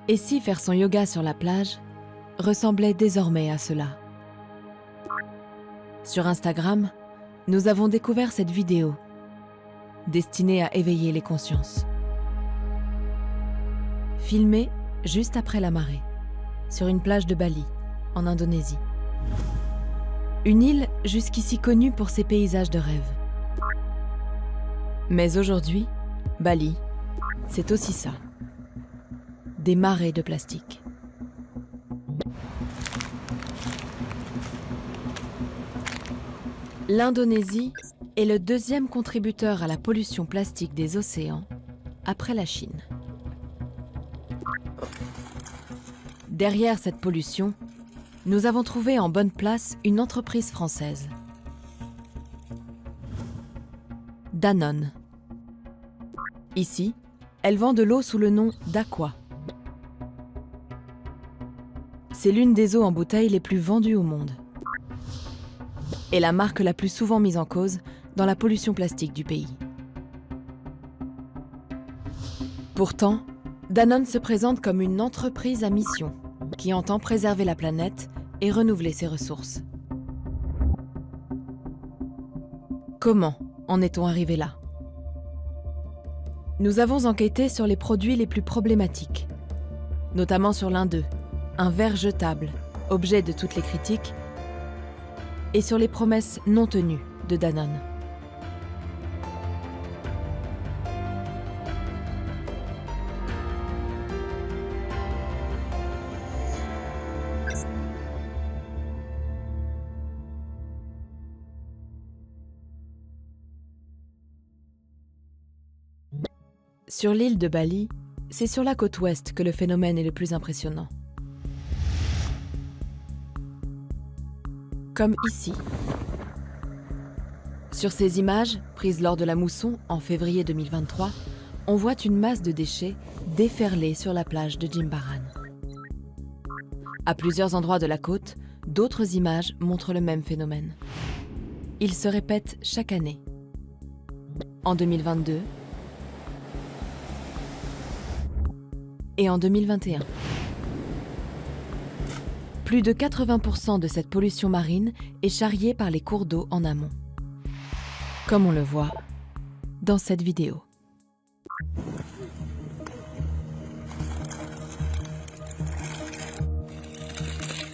Et si faire son yoga sur la plage ressemblait désormais à cela? Sur Instagram, nous avons découvert cette vidéo destinée à éveiller les consciences. Filmée juste après la marée, sur une plage de Bali, en Indonésie. Une île jusqu'ici connue pour ses paysages de rêve. Mais aujourd'hui, Bali, c'est aussi ça. Des marées de plastique. L'Indonésie est le deuxième contributeur à la pollution plastique des océans, après la Chine. Derrière cette pollution, nous avons trouvé en bonne place une entreprise française. Danone. Ici, elle vend de l'eau sous le nom d'Aqua. C'est l'une des eaux en bouteille les plus vendues au monde. Et la marque la plus souvent mise en cause dans la pollution plastique du pays. Pourtant, Danone se présente comme une entreprise à mission qui entend préserver la planète et renouveler ses ressources. Comment en est-on arrivé là? Nous avons enquêté sur les produits les plus problématiques, notamment sur l'un d'eux, un verre jetable, objet de toutes les critiques, et sur les promesses non tenues de Danone. Sur l'île de Bali, c'est sur la côte ouest que le phénomène est le plus impressionnant. Comme ici. Sur ces images, prises lors de la mousson en février 2023, on voit une masse de déchets déferler sur la plage de Jimbaran. À plusieurs endroits de la côte, d'autres images montrent le même phénomène. Il se répète chaque année. En 2022 et en 2021. Plus de 80% de cette pollution marine est charriée par les cours d'eau en amont. Comme on le voit dans cette vidéo.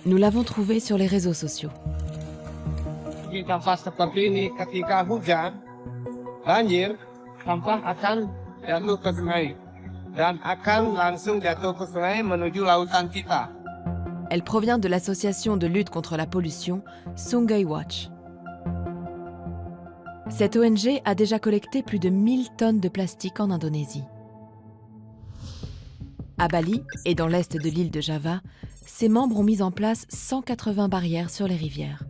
Nous l'avons trouvée sur les réseaux sociaux. Sampah seperti ini ketika hujan, banjir, sampah akan jatuh ke sungai dan akan langsung jatuh ke sungai menuju lautan kita. Elle provient de l'association de lutte contre la pollution Sungai Watch. Cette ONG a déjà collecté plus de 1000 tonnes de plastique en Indonésie. À Bali et dans l'est de l'île de Java, ses membres ont mis en place 180 barrières sur les rivières.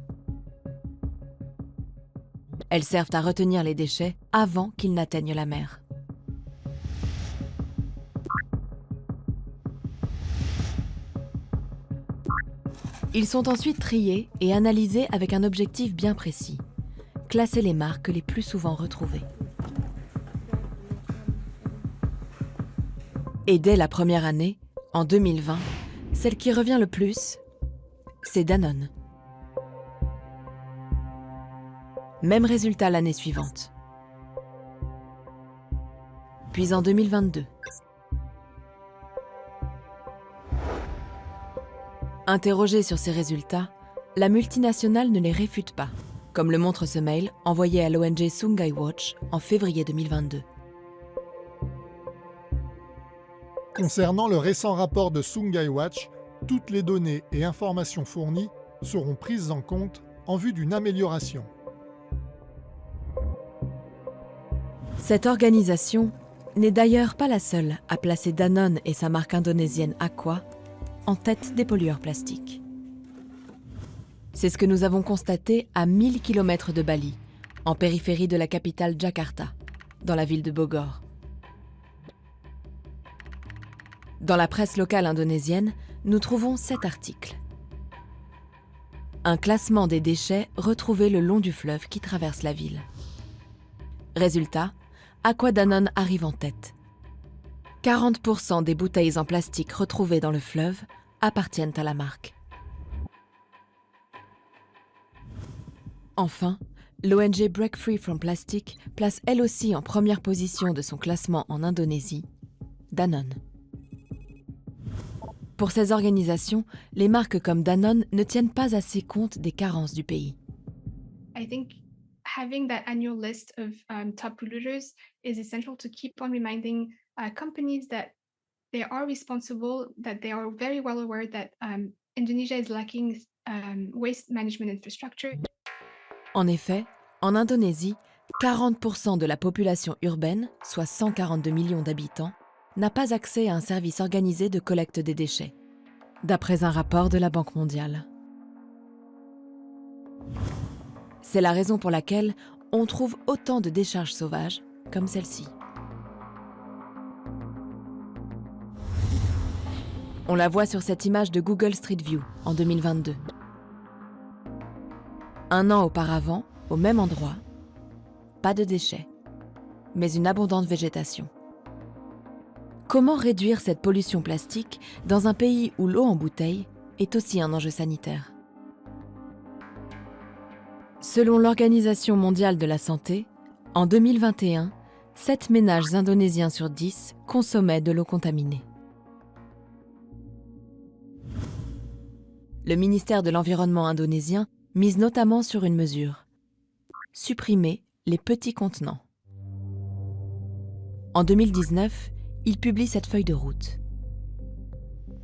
Elles servent à retenir les déchets avant qu'ils n'atteignent la mer. Ils sont ensuite triés et analysés avec un objectif bien précis: classer les marques les plus souvent retrouvées. Et dès la première année, en 2020, celle qui revient le plus, c'est Danone. Même résultat l'année suivante. Puis en 2022. Interrogée sur ces résultats, la multinationale ne les réfute pas, comme le montre ce mail envoyé à l'ONG Sungai Watch en février 2022. Concernant le récent rapport de Sungai Watch, toutes les données et informations fournies seront prises en compte en vue d'une amélioration. Cette organisation n'est d'ailleurs pas la seule à placer Danone et sa marque indonésienne Aqua en tête des pollueurs plastiques. C'est ce que nous avons constaté à 1000 km de Bali, en périphérie de la capitale Jakarta, dans la ville de Bogor. Dans la presse locale indonésienne, nous trouvons cet article. Un classement des déchets retrouvés le long du fleuve qui traverse la ville. Résultat, Aqua Danone arrive en tête. 40% des bouteilles en plastique retrouvées dans le fleuve appartiennent à la marque. Enfin, l'ONG Break Free from Plastic place elle aussi en première position de son classement en Indonésie, Danone. Pour ces organisations, les marques comme Danone ne tiennent pas assez compte des carences du pays. I think having that annual list of top polluters is essential to keep on reminding companies that they are responsible, that they are very well aware that Indonesia is lacking waste management infrastructure. En effet, en Indonésie, 40% de la population urbaine, soit 142 millions d'habitants, n'a pas accès à un service organisé de collecte des déchets, d'après un rapport de la Banque mondiale. C'est la raison pour laquelle on trouve autant de décharges sauvages comme celle-ci. On la voit sur cette image de Google Street View en 2022. Un an auparavant, au même endroit, pas de déchets, mais une abondante végétation. Comment réduire cette pollution plastique dans un pays où l'eau en bouteille est aussi un enjeu sanitaire ? Selon l'Organisation mondiale de la santé, en 2021, 7 ménages indonésiens sur 10 consommaient de l'eau contaminée. Le ministère de l'Environnement indonésien mise notamment sur une mesure: supprimer les petits contenants. En 2019, il publie cette feuille de route.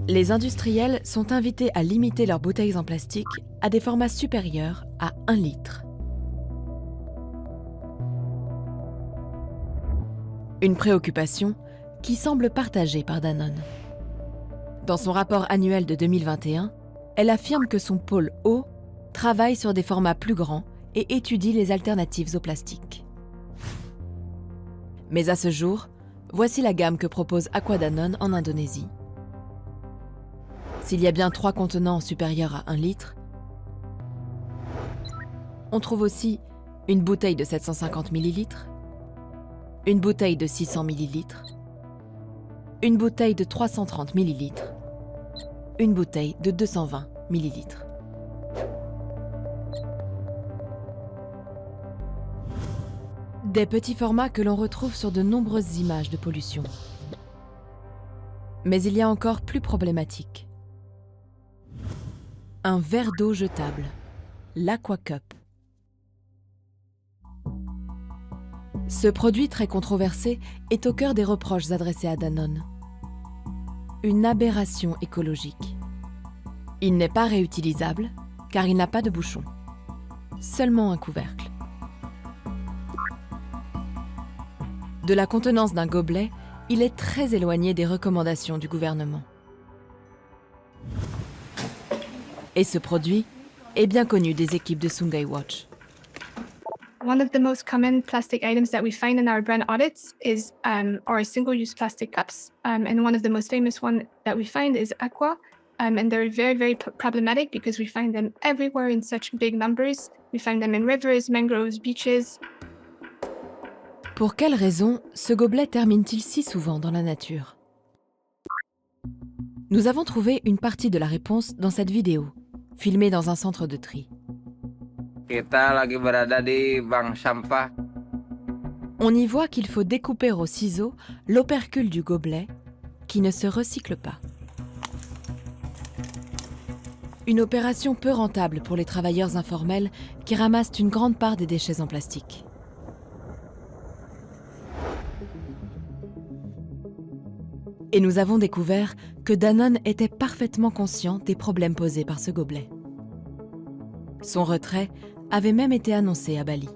Les industriels sont invités à limiter leurs bouteilles en plastique à des formats supérieurs à 1 litre. Une préoccupation qui semble partagée par Danone. Dans son rapport annuel de 2021, elle affirme que son pôle eau travaille sur des formats plus grands et étudie les alternatives au plastique. Mais à ce jour, voici la gamme que propose Aqua Danone en Indonésie. S'il y a bien 3 contenants supérieurs à 1 litre, on trouve aussi une bouteille de 750 ml, une bouteille de 600 ml, une bouteille de 330 ml, une bouteille de 220 ml. Des petits formats que l'on retrouve sur de nombreuses images de pollution. Mais il y a encore plus problématique. Un verre d'eau jetable, l'Aquacup. Ce produit très controversé est au cœur des reproches adressés à Danone. Une aberration écologique. Il n'est pas réutilisable car il n'a pas de bouchon, seulement un couvercle. De la contenance d'un gobelet, il est très éloigné des recommandations du gouvernement. Et ce produit est bien connu des équipes de Sungai Watch. One of the most common plastic items that we find in our brand audits is our single-use plastic cups. And one of the most famous one that we find is Aqua. And they're very, very problematic because we find them everywhere in such big numbers. We find them in rivers, mangroves, beaches. Pour quelles raisons ce gobelet termine-t-il si souvent dans la nature ? Nous avons trouvé une partie de la réponse dans cette vidéo, filmée dans un centre de tri. Kita lagi berada di bank sampah. On y voit qu'il faut découper au ciseau l'opercule du gobelet qui ne se recycle pas. Une opération peu rentable pour les travailleurs informels qui ramassent une grande part des déchets en plastique. Et nous avons découvert que Danone était parfaitement conscient des problèmes posés par ce gobelet. Son retrait avait même été annoncé à Bali.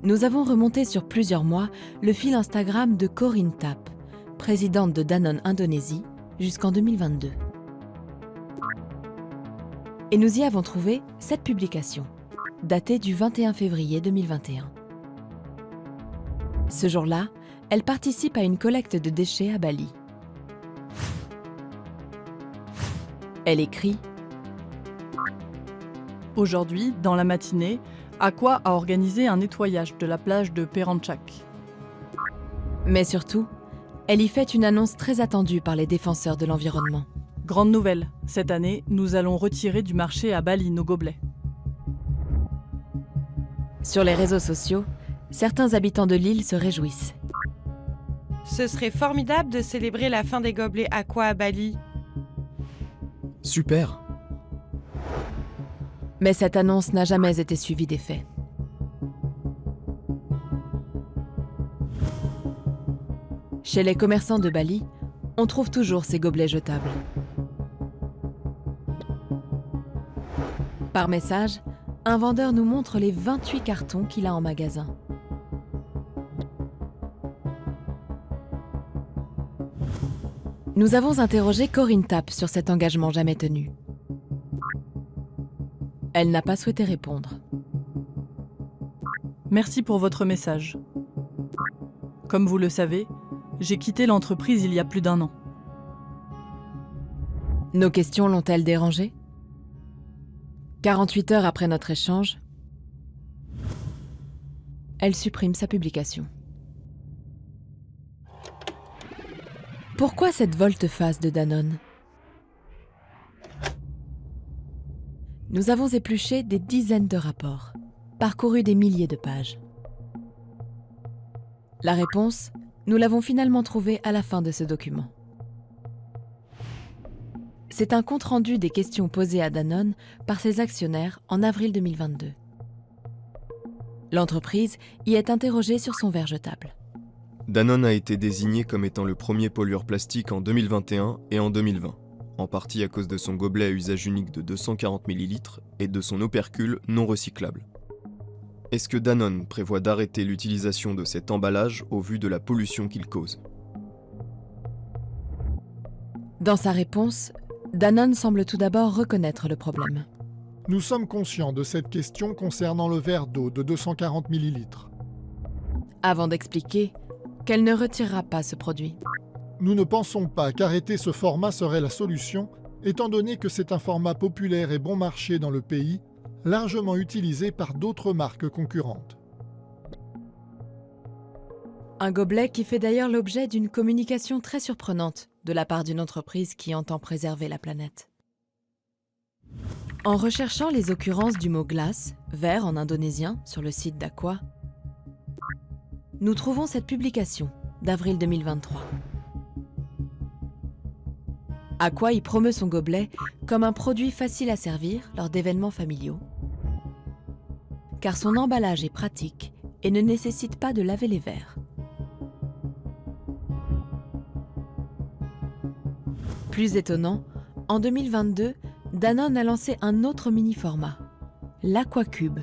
Nous avons remonté sur plusieurs mois le fil Instagram de Corinne Tapp, présidente de Danone Indonésie, jusqu'en 2022. Et nous y avons trouvé cette publication, datée du 21 février 2021. Ce jour-là, elle participe à une collecte de déchets à Bali. Elle écrit: Aujourd'hui, dans la matinée, Aqua a organisé un nettoyage de la plage de Perancak. Mais surtout, elle y fait une annonce très attendue par les défenseurs de l'environnement. Grande nouvelle, cette année, nous allons retirer du marché à Bali nos gobelets. Sur les réseaux sociaux, certains habitants de l'île se réjouissent. Ce serait formidable de célébrer la fin des gobelets Aqua à Bali. Super! Mais cette annonce n'a jamais été suivie d'effet. Chez les commerçants de Bali, on trouve toujours ces gobelets jetables. Par message, un vendeur nous montre les 28 cartons qu'il a en magasin. Nous avons interrogé Corinne Tapp sur cet engagement jamais tenu. Elle n'a pas souhaité répondre. Merci pour votre message. Comme vous le savez, j'ai quitté l'entreprise il y a plus d'1 an. Nos questions l'ont-elles dérangée ? 48 heures après notre échange, elle supprime sa publication. Pourquoi cette volte-face de Danone ? Nous avons épluché des dizaines de rapports, parcouru des milliers de pages. La réponse, nous l'avons finalement trouvée à la fin de ce document. C'est un compte-rendu des questions posées à Danone par ses actionnaires en avril 2022. L'entreprise y est interrogée sur son verre jetable. Danone a été désigné comme étant le premier pollueur plastique en 2021 et en 2020, en partie à cause de son gobelet à usage unique de 240 ml et de son opercule non recyclable. Est-ce que Danone prévoit d'arrêter l'utilisation de cet emballage au vu de la pollution qu'il cause ? Dans sa réponse, Danone semble tout d'abord reconnaître le problème. Nous sommes conscients de cette question concernant le verre d'eau de 240 ml. Avant d'expliquer qu'elle ne retirera pas ce produit. Nous ne pensons pas qu'arrêter ce format serait la solution, étant donné que c'est un format populaire et bon marché dans le pays, largement utilisé par d'autres marques concurrentes. Un gobelet qui fait d'ailleurs l'objet d'une communication très surprenante de la part d'une entreprise qui entend préserver la planète. En recherchant les occurrences du mot glace, verre en indonésien, sur le site d'Aqua, nous trouvons cette publication d'avril 2023. Aqua y promeut son gobelet comme un produit facile à servir lors d'événements familiaux, car son emballage est pratique et ne nécessite pas de laver les verres. Plus étonnant, en 2022, Danone a lancé un autre mini-format, l'Aqua-Cube,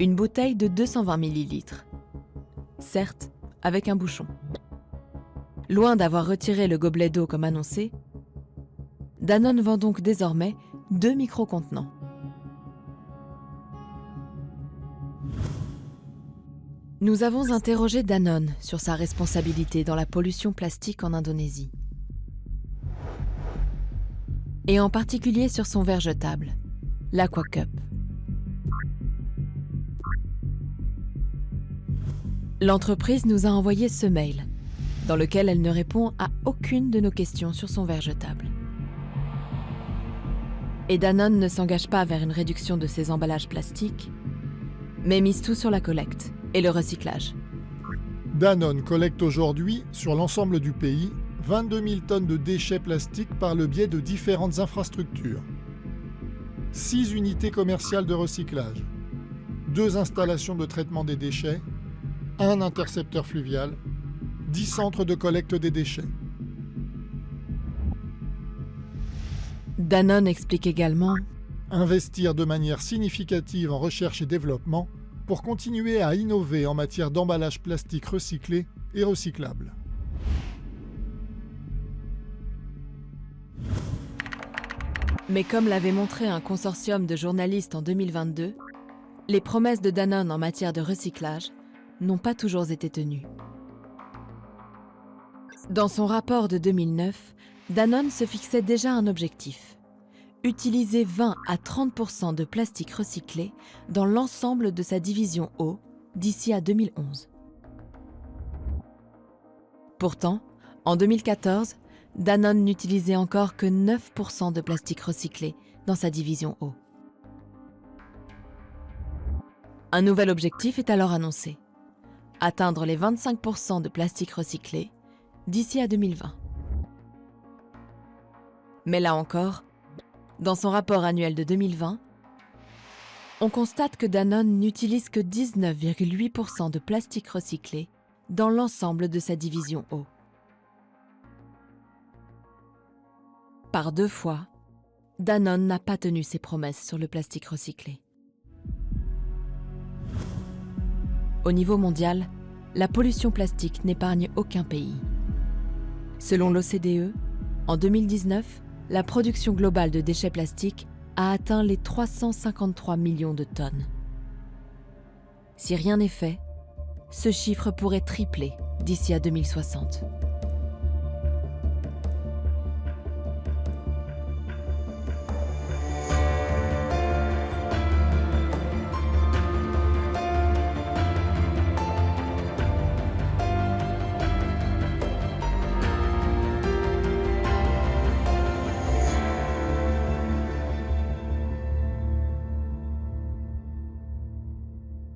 une bouteille de 220 ml. Certes, avec un bouchon. Loin d'avoir retiré le gobelet d'eau comme annoncé, Danone vend donc désormais 2 micro-contenants. Nous avons interrogé Danone sur sa responsabilité dans la pollution plastique en Indonésie. Et en particulier sur son verre jetable, l'Aqua-Cup. L'entreprise nous a envoyé ce mail, dans lequel elle ne répond à aucune de nos questions sur son verre jetable. Et Danone ne s'engage pas vers une réduction de ses emballages plastiques, mais mise tout sur la collecte et le recyclage. Danone collecte aujourd'hui, sur l'ensemble du pays, 22 000 tonnes de déchets plastiques par le biais de différentes infrastructures. 6 unités commerciales de recyclage, 2 installations de traitement des déchets, 1 intercepteur fluvial, 10 centres de collecte des déchets. Danone explique également Investir de manière significative en recherche et développement pour continuer à innover en matière d'emballage plastique recyclé et recyclable. Mais comme l'avait montré un consortium de journalistes en 2022, les promesses de Danone en matière de recyclage n'ont pas toujours été tenues. Dans son rapport de 2009, Danone se fixait déjà un objectif: utiliser 20 à 30% de plastique recyclé dans l'ensemble de sa division eau d'ici à 2011. Pourtant, en 2014, Danone n'utilisait encore que 9% de plastique recyclé dans sa division eau. Un nouvel objectif est alors annoncé. Atteindre les 25% de plastique recyclé d'ici à 2020. Mais là encore, dans son rapport annuel de 2020, on constate que Danone n'utilise que 19,8% de plastique recyclé dans l'ensemble de sa division eau. Par 2 fois, Danone n'a pas tenu ses promesses sur le plastique recyclé. Au niveau mondial, la pollution plastique n'épargne aucun pays. Selon l'OCDE, en 2019, la production globale de déchets plastiques a atteint les 353 millions de tonnes. Si rien n'est fait, ce chiffre pourrait tripler d'ici à 2060.